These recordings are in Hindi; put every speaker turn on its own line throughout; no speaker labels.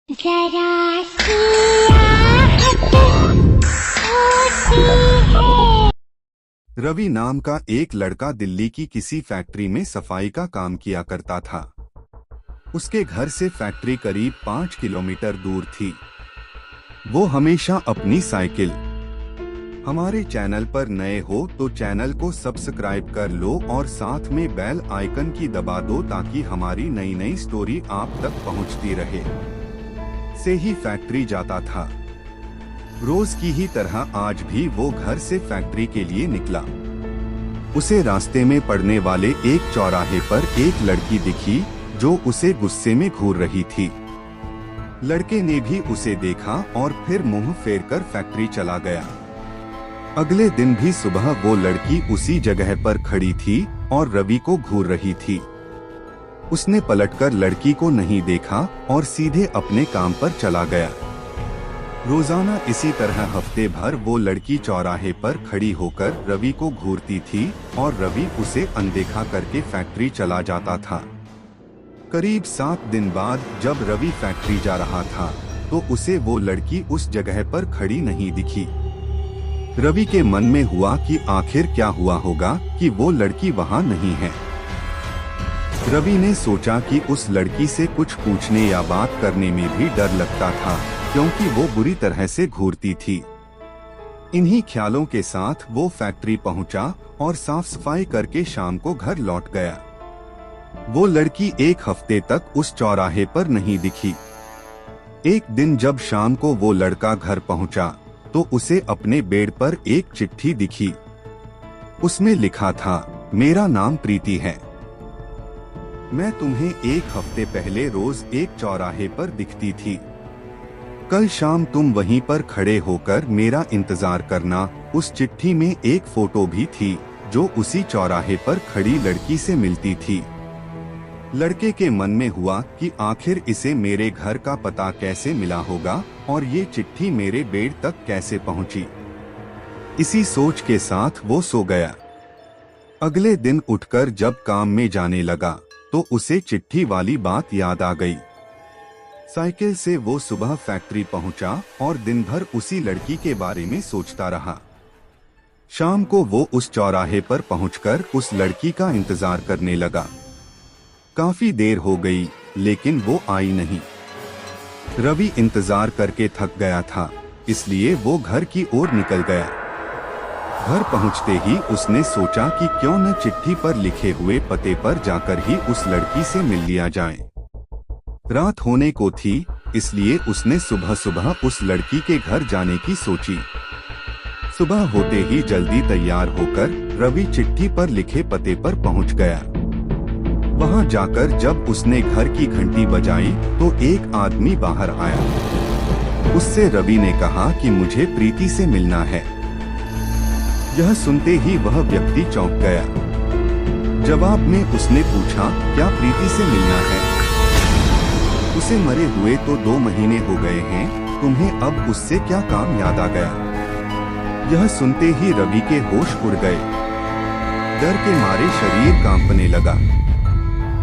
जरा सियाहत होती है।
रवि नाम का एक लड़का दिल्ली की किसी फैक्ट्री में सफाई का काम किया करता था। उसके घर से फैक्ट्री करीब 5 किलोमीटर दूर थी। वो हमेशा अपनी साइकिल। हमारे चैनल पर नए हो तो चैनल को सब्सक्राइब कर लो और साथ में बेल आइकन की दबा दो ताकि हमारी नई नई स्टोरी आप तक पहुंचती रहे। से ही फैक्ट्री जाता था। रोज की ही तरह आज भी वो घर से फैक्ट्री के लिए निकला। उसे रास्ते में पड़ने वाले एक चौराहे पर एक लड़की दिखी जो उसे गुस्से में घूर रही थी। लड़के ने भी उसे देखा और फिर मुंह फेरकर फैक्ट्री चला गया। अगले दिन भी सुबह वो लड़की उसी जगह पर खड़ी थी और रवि को घूर रही थी। उसने पलटकर लड़की को नहीं देखा और सीधे अपने काम पर चला गया। रोजाना इसी तरह हफ्ते भर वो लड़की चौराहे पर खड़ी होकर रवि को घूरती थी और रवि उसे अनदेखा करके फैक्ट्री चला जाता था। करीब 7 दिन बाद जब रवि फैक्ट्री जा रहा था तो उसे वो लड़की उस जगह पर खड़ी नहीं दिखी। रवि के मन में हुआ कि आखिर क्या हुआ होगा कि वो लड़की वहाँ नहीं है। रवि ने सोचा कि उस लड़की से कुछ पूछने या बात करने में भी डर लगता था क्योंकि वो बुरी तरह से घूरती थी। इन्हीं ख्यालों के साथ वो फैक्ट्री पहुंचा और साफ सफाई करके शाम को घर लौट गया। वो लड़की एक हफ्ते तक उस चौराहे पर नहीं दिखी। एक दिन जब शाम को वो लड़का घर पहुंचा तो उसे अपने बेड पर एक चिट्ठी दिखी। उसमें लिखा था, मेरा नाम प्रीति है। मैं तुम्हें एक हफ्ते पहले रोज एक चौराहे पर दिखती थी। कल शाम तुम वहीं पर खड़े होकर मेरा इंतजार करना। उस चिट्ठी में एक फोटो भी थी जो उसी चौराहे पर खड़ी लड़की से मिलती थी। लड़के के मन में हुआ कि आखिर इसे मेरे घर का पता कैसे मिला होगा और ये चिट्ठी मेरे बेड तक कैसे पहुंची। इसी सोच के साथ वो सो गया। अगले दिन उठकर जब काम में जाने लगा तो उसे चिट्ठी वाली बात याद आ गई। साइकिल से वो सुबह फैक्ट्री पहुंचा और दिन भर उसी लड़की के बारे में सोचता रहा। शाम को वो उस चौराहे पर पहुंचकर उस लड़की का इंतजार करने लगा। काफी देर हो गई लेकिन वो आई नहीं। रवि इंतजार करके थक गया था, इसलिए वो घर की ओर निकल गया। घर पहुंचते ही उसने सोचा कि क्यों न चिट्ठी पर लिखे हुए पते पर जाकर ही उस लड़की से मिल लिया जाए। रात होने को थी, इसलिए उसने सुबह सुबह उस लड़की के घर जाने की सोची। सुबह होते ही जल्दी तैयार होकर रवि चिट्ठी पर लिखे पते पर पहुंच गया। वहां जाकर जब उसने घर की घंटी बजाई तो एक आदमी बाहर आया। उससे रवि ने कहा कि मुझे प्रीति से मिलना है। यह सुनते ही वह व्यक्ति चौंक गया। जवाब में उसने पूछा, क्या प्रीति से मिलना है? उसे मरे हुए तो 2 महीने हो गए हैं, तुम्हें अब उससे क्या काम याद आ गया? यह सुनते ही रवि के होश उड़ गए। डर के मारे शरीर कांपने लगा।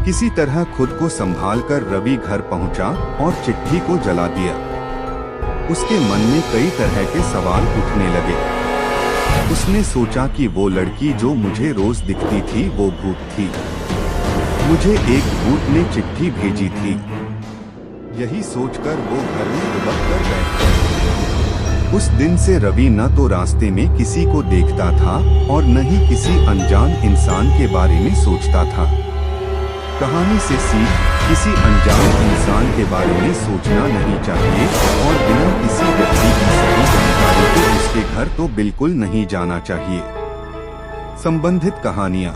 किसी तरह खुद को संभालकर रवि घर पहुंचा और चिट्ठी को जला दिया। उसके मन में कई तरह के सवाल उठने लगे। उसने सोचा कि वो लड़की जो मुझे रोज दिखती थी वो भूत थी। मुझे एक भूत ने चिट्ठी भेजी थी। यही सोचकर वो घर में दुबक कर बैठ। उस दिन से रवि न तो रास्ते में किसी को देखता था और न ही किसी अनजान इंसान के बारे में सोचता था। कहानी से सीख, किसी अनजान इंसान के बारे में सोचना नहीं चाहिए और बिना किसी व्यक्ति की सही जानकारी के उसके घर तो बिल्कुल नहीं जाना चाहिए। संबंधित कहानियाँ।